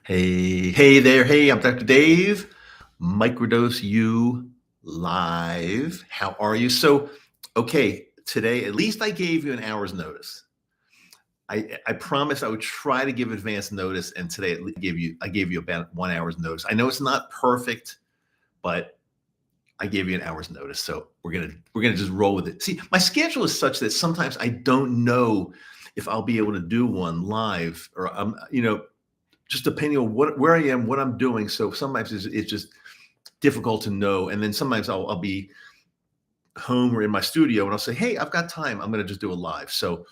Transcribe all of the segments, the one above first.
Hey there. Hey, I'm Dr. Dave, Microdose U live. How are you? Okay, today, at least I gave you an hour's notice. I promised I would try to give advance notice, and today I gave you about 1 hour's notice. I know it's not perfect, but I gave you an hour's notice. So we're gonna just roll with it. See, my schedule is such that sometimes I don't know if I'll be able to do one live or just depending on where I am, what I'm doing. So sometimes it's just difficult to know. And then sometimes I'll be home or in my studio and I'll say, hey, I've got time. I'm going to just do a live. So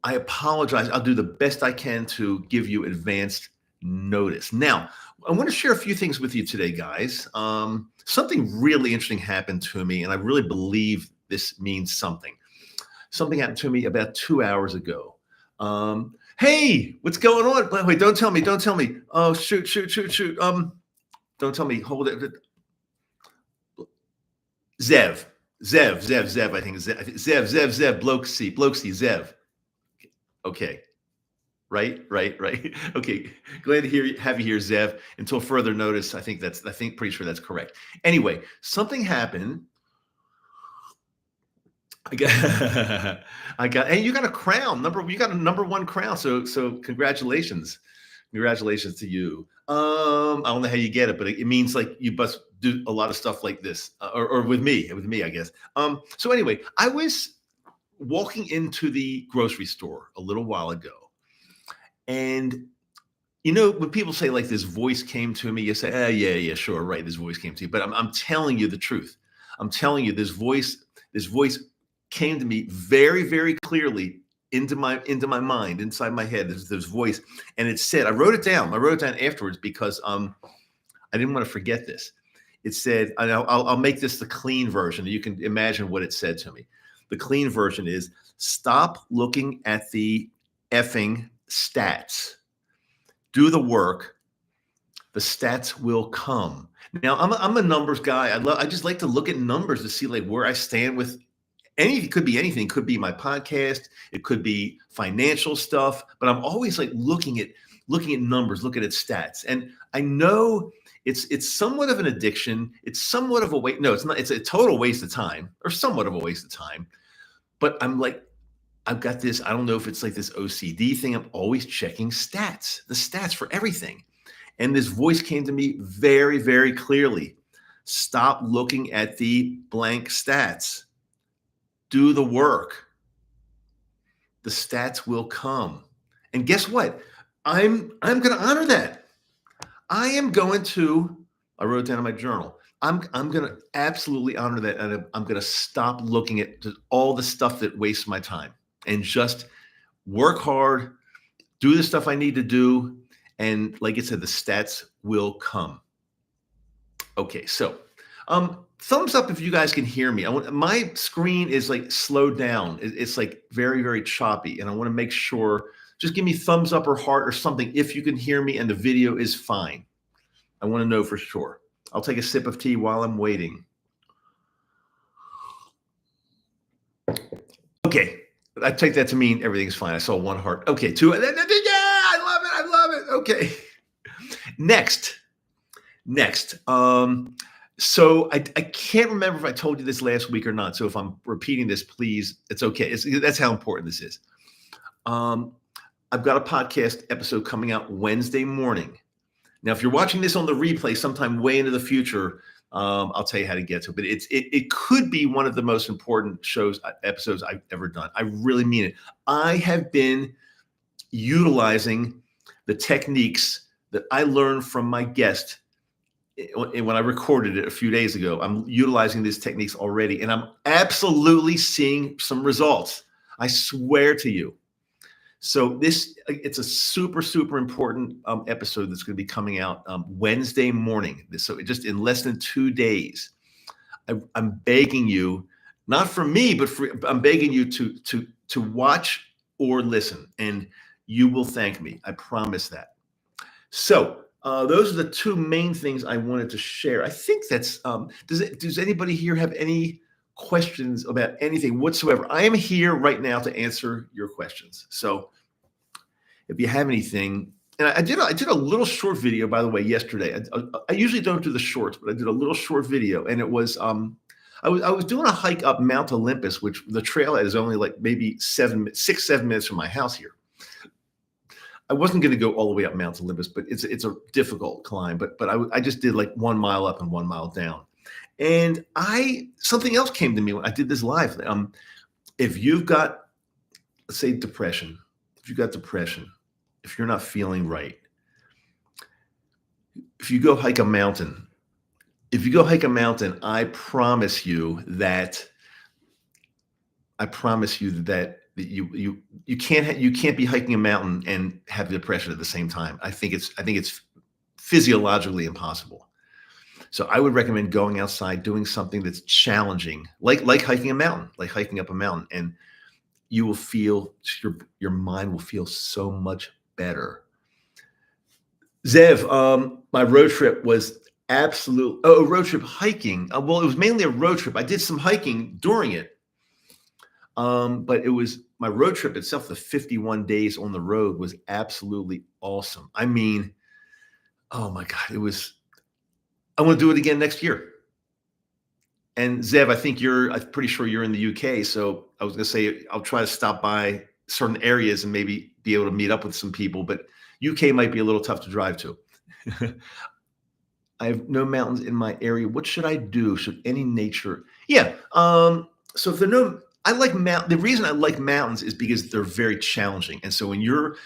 I apologize. I'll do the best I can to give you advanced notice. Now, I want to share a few things with you today, guys. Something really interesting happened to me, and I really believe this means something. Something happened to me about 2 hours ago. Hey, what's going on? Wait, don't tell me. Don't tell me. Oh, shoot. Don't tell me. Hold it. Zev. I think Zev. Blokesy, Zev. Okay. Right. Okay. Glad to have you here, Zev. Until further notice, pretty sure that's correct. Anyway, something happened. Hey, you got a crown. You got a #1 crown. So congratulations. Congratulations to you. I don't know how you get it, but it means like you must do a lot of stuff like this, or with me, I guess. So anyway, I was walking into the grocery store a little while ago, and when people say like this voice came to me, you say, yeah, sure, right, this voice came to you. But I'm telling you the truth. I'm telling you, this voice came to me very, very clearly into my mind, inside my head. There's this voice, and it said, I wrote it down afterwards because I didn't want to forget this. It said, and I'll make this the clean version. You can imagine what it said to me. The clean version is, stop looking at the effing stats. Do the work. The stats will come. Now, I'm a numbers guy. I just like to look at numbers to see like where I stand with anything. It could be anything. It could be my podcast. It could be financial stuff. But I'm always like looking at numbers, looking at stats. And I know it's somewhat of an addiction. It's somewhat of a waste. No, it's not. It's a total waste of time, or somewhat of a waste of time. But I'm like, I've got this. I don't know if it's like this OCD thing. I'm always checking stats, the stats for everything. And this voice came to me very, very clearly. Stop looking at the blank stats. Do the work. The stats will come. And guess what? I'm going to honor that. I wrote it down in my journal. I'm going to absolutely honor that. And I'm going to stop looking at all the stuff that wastes my time and just work hard, do the stuff I need to do. And like I said, the stats will come. Okay. So, thumbs up if you guys can hear me. My screen is like slowed down. It's like very, very choppy. And I want to make sure, just give me thumbs up or heart or something if you can hear me and the video is fine. I want to know for sure. I'll take a sip of tea while I'm waiting. Okay. I take that to mean everything's fine. I saw one heart. Okay. 2. Yeah, I love it. Okay. Next. So I can't remember if I told you this last week or not. So if I'm repeating this, please, it's okay. That's how important this is. I've got a podcast episode coming out Wednesday morning. Now, if you're watching this on the replay sometime way into the future, I'll tell you how to get to it. But it could be one of the most important episodes I've ever done. I really mean it. I have been utilizing the techniques that I learned from my guest when I recorded it a few days ago. I'm utilizing these techniques already, and I'm absolutely seeing some results. I swear to you. So it's a super, super important episode that's going to be coming out Wednesday morning. So just in less than 2 days, I'm begging you, not for me, but I'm begging you to watch or listen, and you will thank me. I promise that. So those are the 2 main things I wanted to share. I think that's, does anybody here have any questions about anything whatsoever? I am here right now to answer your questions. So if you have anything, and I did a little short video, by the way, yesterday. I usually don't do the shorts, but I did a little short video, and it was I was doing a hike up Mount Olympus, which the trailhead is only like maybe 7 minutes from my house here. I wasn't going to go all the way up Mount Olympus, but it's a difficult climb. But I just did like 1 mile up and 1 mile down, and something else came to me when I did this live. If you've got, let's say, depression, if you've got depression, if you're not feeling right, if you go hike a mountain, I promise you that you can't be hiking a mountain and have depression at the same time. I think it's physiologically impossible. So I would recommend going outside, doing something that's challenging, like hiking a mountain, like hiking up a mountain, and you will feel your mind will feel so much better. Zev, my road trip was a road trip hiking. Well, it was mainly a road trip. I did some hiking during it. But it was my road trip itself, the 51 days on the road was absolutely awesome. I mean, oh my God, I want to do it again next year. And Zev, I'm pretty sure you're in the UK. So I was going to say, I'll try to stop by certain areas and maybe be able to meet up with some people, but UK might be a little tough to drive to. I have no mountains in my area. What should I do? Should any nature? Yeah. So if there are no, the reason I like mountains is because they're very challenging. And so when you're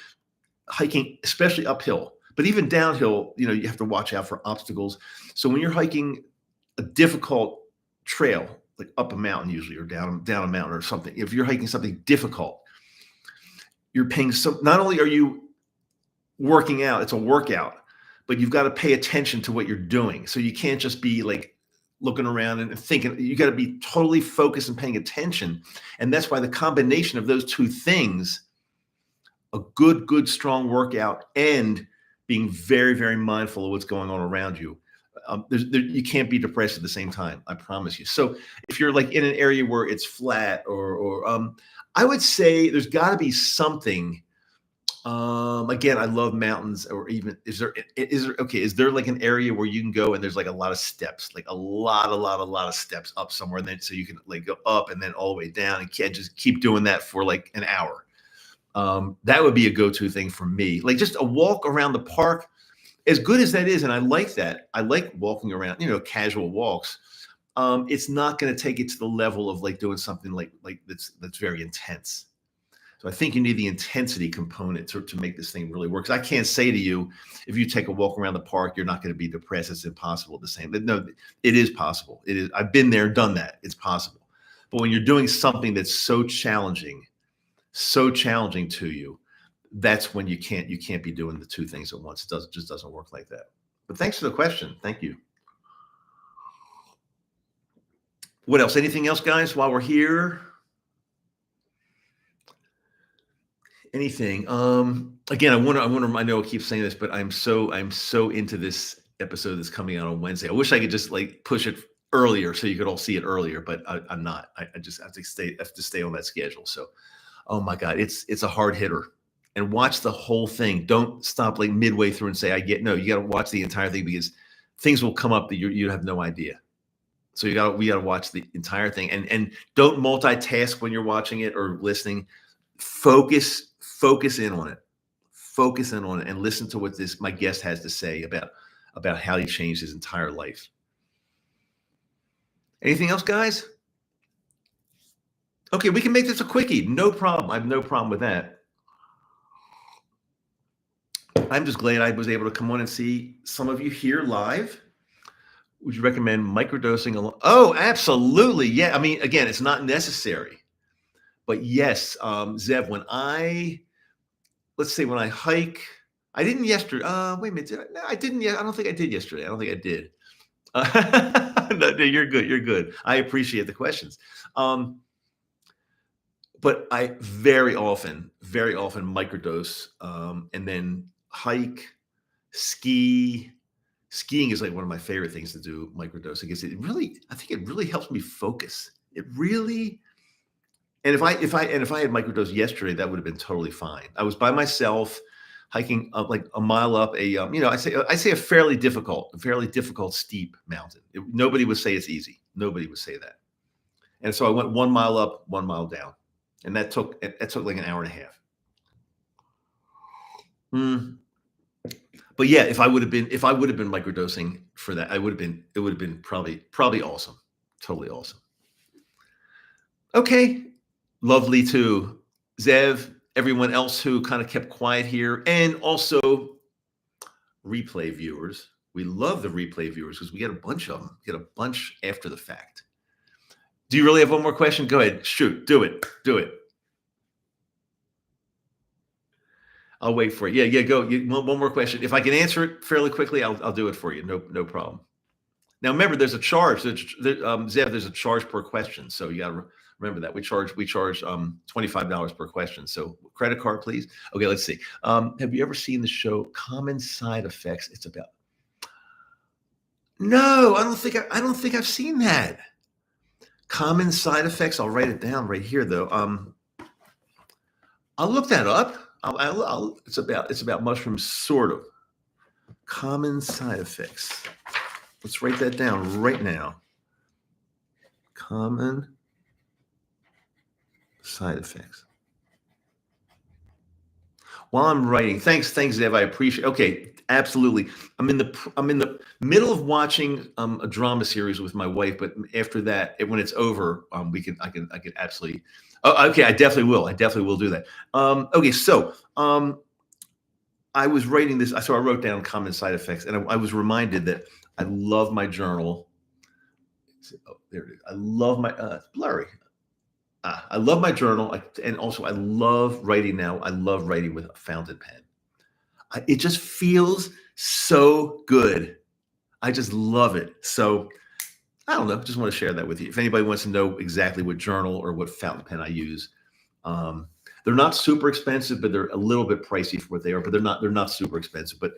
hiking, especially uphill, but even downhill, you have to watch out for obstacles. So when you're hiking a difficult trail, like up a mountain usually, or down a mountain or something, if you're hiking something difficult, you're paying not only are you working out, it's a workout, but you've got to pay attention to what you're doing. So you can't just be like looking around and thinking. You got to be totally focused and paying attention. And that's why the combination of those two things, a good, strong workout and being very, very mindful of what's going on around you, you can't be depressed at the same time. I promise you. So if you're like in an area where it's flat or I would say there's got to be something. Again, I love mountains. Or even is there like an area where you can go and there's like a lot of steps, like a lot of steps up somewhere, and then so you can like go up and then all the way down and can't just keep doing that for like an hour. That would be a go-to thing for me. Like just a walk around the park, as good as that is, and I like that. I like walking around, casual walks. It's not going to take it to the level of like doing something like that's very intense. So I think you need the intensity component to make this thing really work. 'Cause I can't say to you, if you take a walk around the park, you're not going to be depressed. It's impossible the same. No, it is possible. It is. I've been there, done that. It's possible. But when you're doing something that's so challenging to you, that's when you can't be doing the two things at once. It just doesn't work like that. But thanks for the question. Thank you. What else? Anything else, guys, while we're here? Anything. Again, I know I keep saying this, but I'm so into this episode that's coming out on Wednesday. I wish I could just like push it earlier so you could all see it earlier, but I'm not. I just have to stay on that schedule. So, oh my God, it's a hard hitter. And watch the whole thing. Don't stop like midway through and say, you got to watch the entire thing, because things will come up that you have no idea. So we got to watch the entire thing, and don't multitask when you're watching it or listening. Focus in on it. Focus in on it and listen to what my guest has to say about how he changed his entire life. Anything else, guys? Okay, we can make this a quickie. No problem. I have no problem with that. I'm just glad I was able to come on and see some of you here live. Would you recommend microdosing? Oh, absolutely. Yeah. I mean, again, it's not necessary. But yes, Zev, when I hike, I didn't yesterday. Wait a minute. I didn't yet. I don't think I did yesterday. I don't think I did. No, you're good. You're good. I appreciate the questions. But I very often microdose, and then hike, ski. Skiing is like one of my favorite things to do, microdosing, because I think it really helps me focus. It really. And if I had microdosed yesterday, that would have been totally fine. I was by myself hiking up like a mile up a, I say a fairly difficult steep mountain. Nobody would say it's easy. Nobody would say that. And so I went 1 mile up, 1 mile down, and that took like an hour and a half. Mm. But yeah, if I would have been microdosing for that, it would have been probably awesome. Totally awesome. Okay. Lovely too. Zev, everyone else who kind of kept quiet here, and also replay viewers. We love the replay viewers because we get a bunch of them. We get a bunch after the fact. Do you really have one more question? Go ahead. Shoot. Do it. Do it. I'll wait for it. Yeah, go. One more question. If I can answer it fairly quickly, I'll do it for you. No problem. Now remember, there's a charge. Zev, there's a charge per question, so you got to remember that we charge $25 per question. So credit card, please. Okay, let's see. Have you ever seen the show Common Side Effects? It's about. No, I don't think I've seen that. Common Side Effects. I'll write it down right here, though. I'll look that up. It's about mushrooms, sort of. Common side effects. Let's write that down right now. Common side effects. While I'm writing, thanks, Zev. I appreciate. Okay, absolutely. I'm in the middle of watching a drama series with my wife, but after that, when it's over, I can absolutely. Oh, okay, I definitely will do that. Okay, so I was writing this, so I wrote down common side effects, and I was reminded that I love my journal. Oh, there it is. I love my it's blurry. I love my journal, and also I love writing now. I love writing with a fountain pen. It just feels so good. I just love it. So I don't know. Just want to share that with you. If anybody wants to know exactly what journal or what fountain pen I use, they're not super expensive, but they're a little bit pricey for what they are. But they're not super expensive. But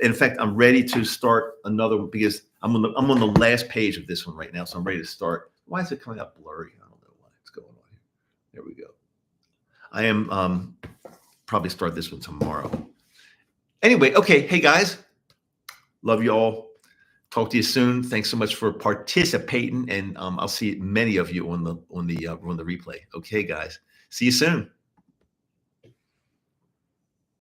in fact, I'm ready to start another one because I'm on the last page of this one right now. So I'm ready to start. Why is it coming out blurry? I don't know what's going on here. There we go. I am probably start this one tomorrow. Anyway, okay. Hey guys, love you all. Talk to you soon. Thanks so much for participating, and I'll see many of you on the replay. Okay, guys. See you soon.